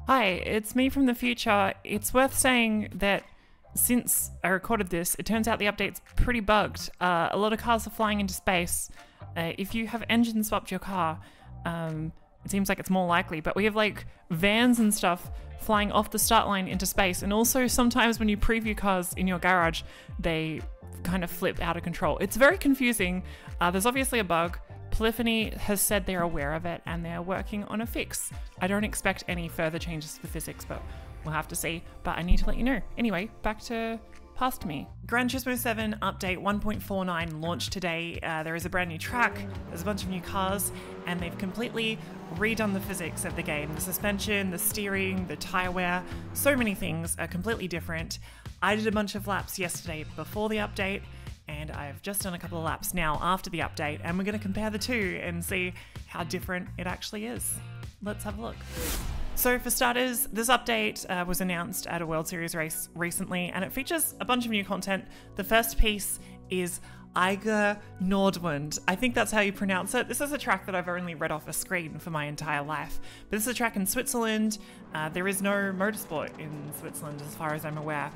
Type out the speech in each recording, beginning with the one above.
Hi, it's me from the future. It's worth saying that since I recorded this, it turns out the update's pretty bugged. A lot of cars are flying into space. If you have engine swapped your car, it seems like it's more likely, but we have like vans and stuff flying off the start line into space. And also sometimes when you preview cars in your garage, they kind of flip out of control. It's very confusing. There's obviously a bug. Polyphony has said they're aware of it and they're working on a fix. I don't expect any further changes to the physics, but we'll have to see. But I need to let you know. Anyway, back to past me. Gran Turismo 7 update 1.49 launched today. There is a brand new track, there's a bunch of new cars, and they've completely redone the physics of the game. The suspension, the steering, the tyre wear, so many things are completely different. I did a bunch of laps yesterday before the update, and I've just done a couple of laps now after the update, and we're going to compare the two and see how different it actually is. Let's have a look. So for starters, this update was announced at a World Series race recently, and it features a bunch of new content. The first piece is Eiger Nordwand. I think that's how you pronounce it. This is a track that I've only read off a screen for my entire life. But this is a track in Switzerland. There is no motorsport in Switzerland as far as I'm aware.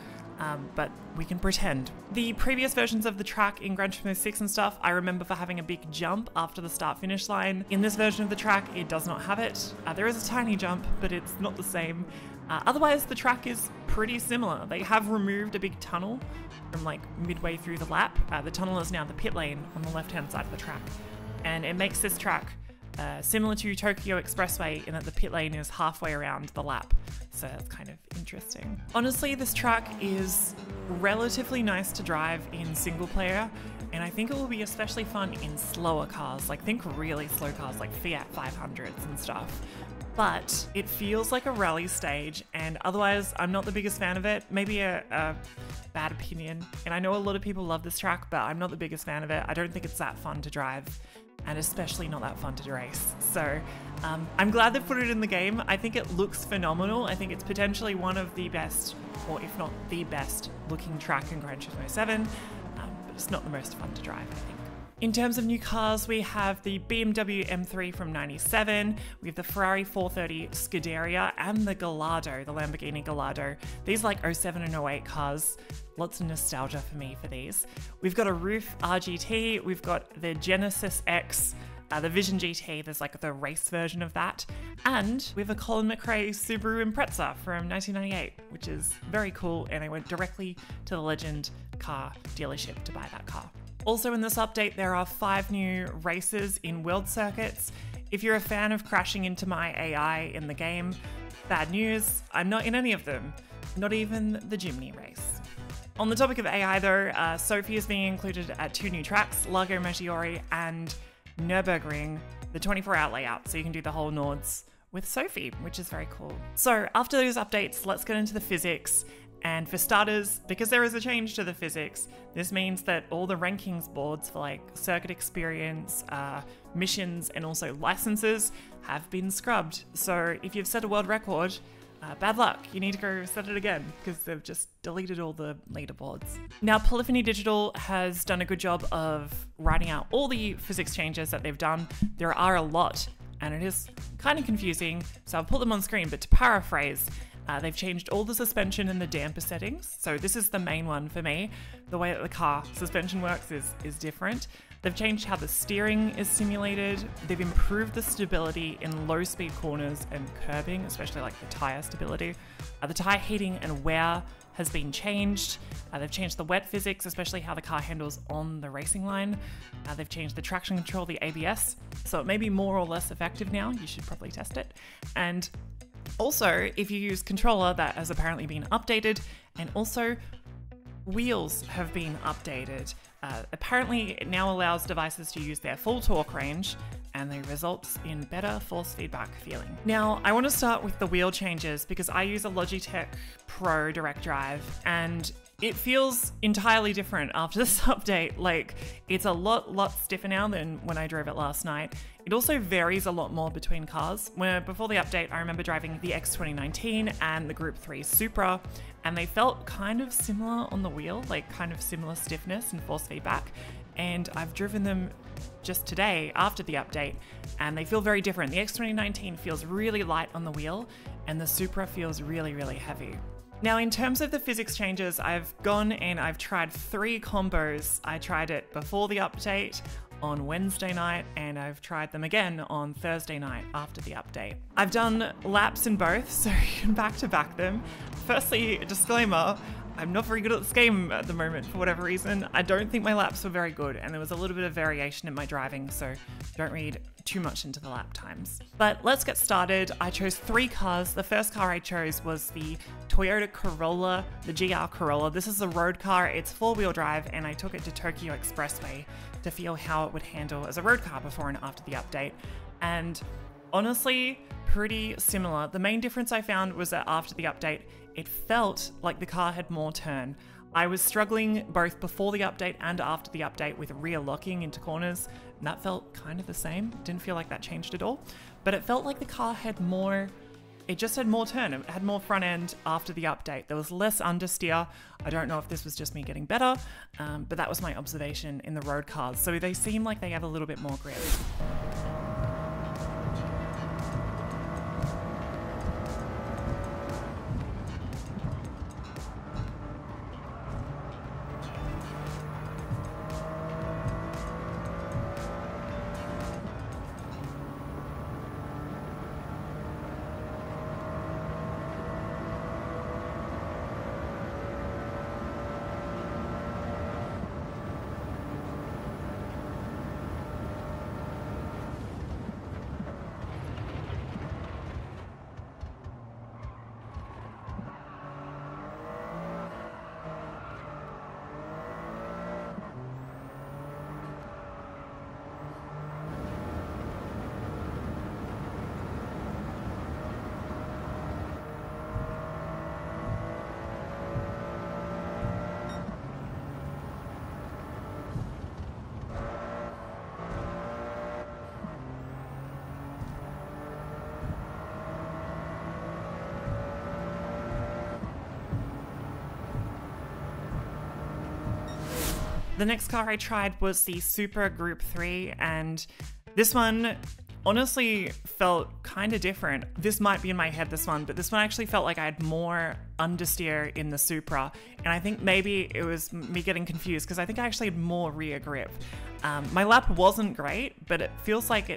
But we can pretend. The previous versions of the track in Gran Turismo 6 and stuff, I remember for having a big jump after the start-finish line. In this version of the track, it does not have it. There is a tiny jump, but it's not the same. Otherwise, the track is pretty similar. They have removed a big tunnel from like midway through the lap. The tunnel is now the pit lane on the left-hand side of the track. And it makes this track similar to Tokyo Expressway in that the pit lane is halfway around the lap. So that's kind of interesting. Honestly, this track is relatively nice to drive in single player, and I think it will be especially fun in slower cars, like think really slow cars like Fiat 500s and stuff. But it feels like a rally stage, and otherwise I'm not the biggest fan of it. Maybe a bad opinion. And I know a lot of people love this track, but I'm not the biggest fan of it. I don't think it's that fun to drive, and especially not that fun to race. So I'm glad they put it in the game. I think it looks phenomenal. I think it's potentially one of the best, or if not the best, looking track in Gran Turismo 7, but it's not the most fun to drive, I think. In terms of new cars, we have the BMW M3 from 97, we have the Ferrari 430 Scuderia, and the Gallardo, the Lamborghini Gallardo. These are like 07 and 08 cars. Lots of nostalgia for me for these. We've got a Roof RGT, we've got the Genesis X, the Vision GT, there's like the race version of that, and we have a Colin McRae Subaru Impreza from 1998, which is very cool, and I went directly to the Legend car dealership to buy that car. Also in this update, there are 5 new races in world circuits. If you're a fan of crashing into my AI in the game, bad news, I'm not in any of them, not even the Jimny race. On the topic of AI though, Sophie is being included at 2 new tracks, Lago Maggiore and Nürburgring, the 24-hour layout, so you can do the whole Nords with Sophie, which is very cool. So after those updates, let's get into the physics. And for starters, because there is a change to the physics, this means that all the rankings boards for like circuit experience, missions, and also licenses have been scrubbed. So if you've set a world record, bad luck, you need to go set it again because they've just deleted all the leaderboards. Now, Polyphony Digital has done a good job of writing out all the physics changes that they've done. There are a lot, and it is kind of confusing, so I'll put them on screen, but to paraphrase, they've changed all the suspension and the damper settings. So this is the main one for me. The way that the car suspension works is different. They've changed how the steering is simulated. They've improved the stability in low speed corners and curbing, especially like the tire stability. The tire heating and wear has been changed. They've changed the wet physics, especially how the car handles on the racing line. They've changed the traction control, the ABS. So it may be more or less effective now. You should probably test it. And also, if you use controller, that has apparently been updated, and also wheels have been updated. Apparently, it now allows devices to use their full torque range, and they results in better force feedback feeling. Now, I want to start with the wheel changes because I use a Logitech Pro Direct Drive, and it feels entirely different after this update. Like, it's a lot stiffer now than when I drove it last night. It also varies a lot more between cars. Where before the update, I remember driving the X 2019 and the Group 3 Supra, and they felt kind of similar on the wheel, like kind of similar stiffness and force feedback. And I've driven them just today after the update, and they feel very different. The X2019 feels really light on the wheel, and the Supra feels really, really heavy. Now, in terms of the physics changes, I've gone and I've tried 3 combos. I tried it before the update, on Wednesday night, and I've tried them again on Thursday night after the update. I've done laps in both, so you can back-to-back them. Firstly, a disclaimer, I'm not very good at this game at the moment for whatever reason. I don't think my laps were very good, and there was a little bit of variation in my driving, so don't read too much into the lap times. But let's get started. I chose 3 cars. The first car I chose was the Toyota Corolla, the GR Corolla. This is a road car, it's 4-wheel drive, and I took it to Tokyo Expressway to feel how it would handle as a road car before and after the update. And honestly, pretty similar. The main difference I found was that after the update, it felt like the car had more turn. I was struggling both before the update and after the update with rear locking into corners, and that felt kind of the same. Didn't feel like that changed at all, but it felt like the car had more, it just had more turn. It had more front end after the update. There was less understeer. I don't know if this was just me getting better, but that was my observation in the road cars. So they seem like they have a little bit more grip. The next car I tried was the Supra Group 3, and this one honestly felt kind of different. This might be in my head, this one, but this one actually felt like I had more understeer in the Supra, and I think maybe it was me getting confused because I think I actually had more rear grip. My lap wasn't great, but it feels like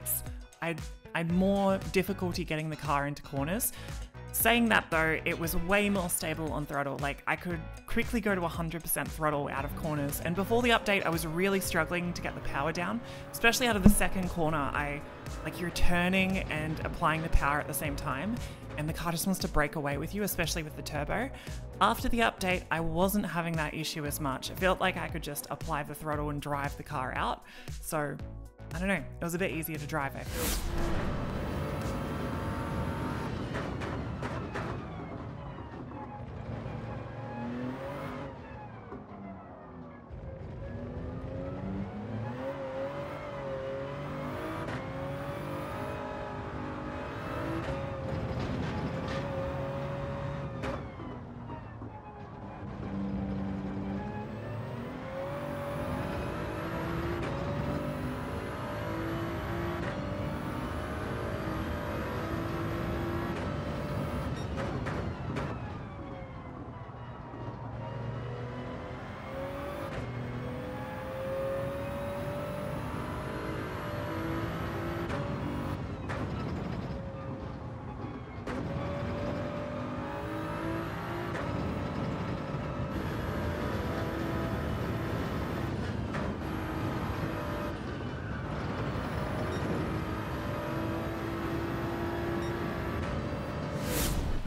I had more difficulty getting the car into corners. Saying that though, it was way more stable on throttle. Like, I could quickly go to 100% throttle out of corners, and before the update I was really struggling to get the power down, especially out of the second corner. You're turning and applying the power at the same time, and the car just wants to break away with you, especially with the turbo. After the update, I wasn't having that issue as much. It felt like I could just apply the throttle and drive the car out. So, I don't know, it was a bit easier to drive, I feel.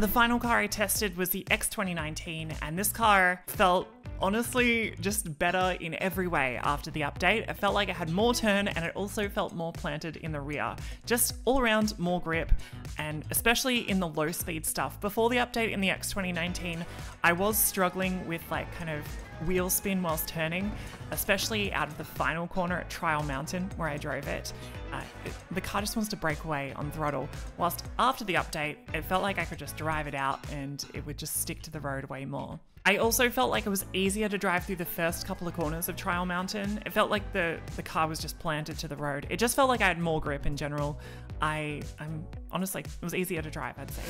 The final car I tested was the X2019, and this car felt honestly just better in every way after the update. It felt like it had more turn, and it also felt more planted in the rear. Just all around more grip, and especially in the low speed stuff. Before the update in the X2019, I was struggling with kind of wheel spin whilst turning, especially out of the final corner at Trial Mountain where I drove it. The car just wants to break away on throttle, whilst after the update, it felt like I could just drive it out and it would just stick to the road way more. I also felt like it was easier to drive through the first couple of corners of Trial Mountain. It felt like the car was just planted to the road. It just felt like I had more grip in general. I'm honestly, it was easier to drive, I'd say.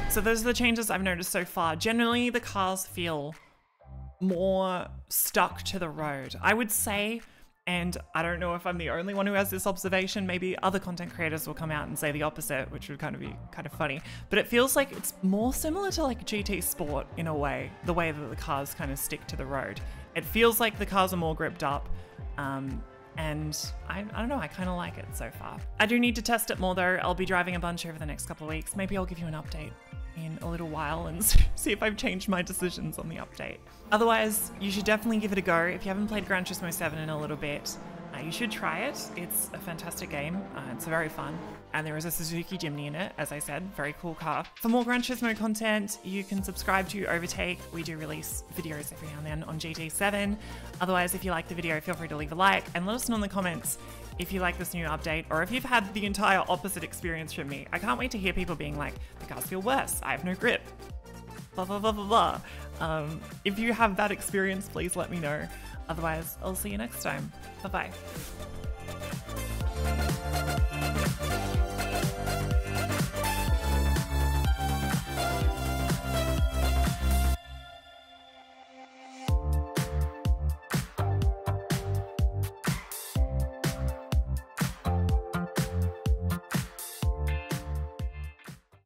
So those are the changes I've noticed so far. Generally, the cars feel more stuck to the road, I would say. And I don't know if I'm the only one who has this observation. Maybe other content creators will come out and say the opposite, which would kind of be kind of funny. But it feels like it's more similar to like GT Sport in a way, the way that the cars kind of stick to the road. It feels like the cars are more gripped up. And I don't know, I kind of like it so far. I do need to test it more though. I'll be driving a bunch over the next couple of weeks. Maybe I'll give you an update in a little while and see if I've changed my decisions on the update. Otherwise, you should definitely give it a go. If you haven't played Gran Turismo 7 in a little bit, you should try it. It's a fantastic game. It's very fun. And there is a Suzuki Jimny in it, as I said, very cool car. For more Gran Turismo content, you can subscribe to Overtake. We do release videos every now and then on GT7. Otherwise, if you like the video, feel free to leave a like and let us know in the comments if you like this new update or if you've had the entire opposite experience from me. I can't wait to hear people being like, the cars feel worse, I have no grip, blah, blah, blah, blah, blah. If you have that experience, please let me know. Otherwise, I'll see you next time. Bye-bye.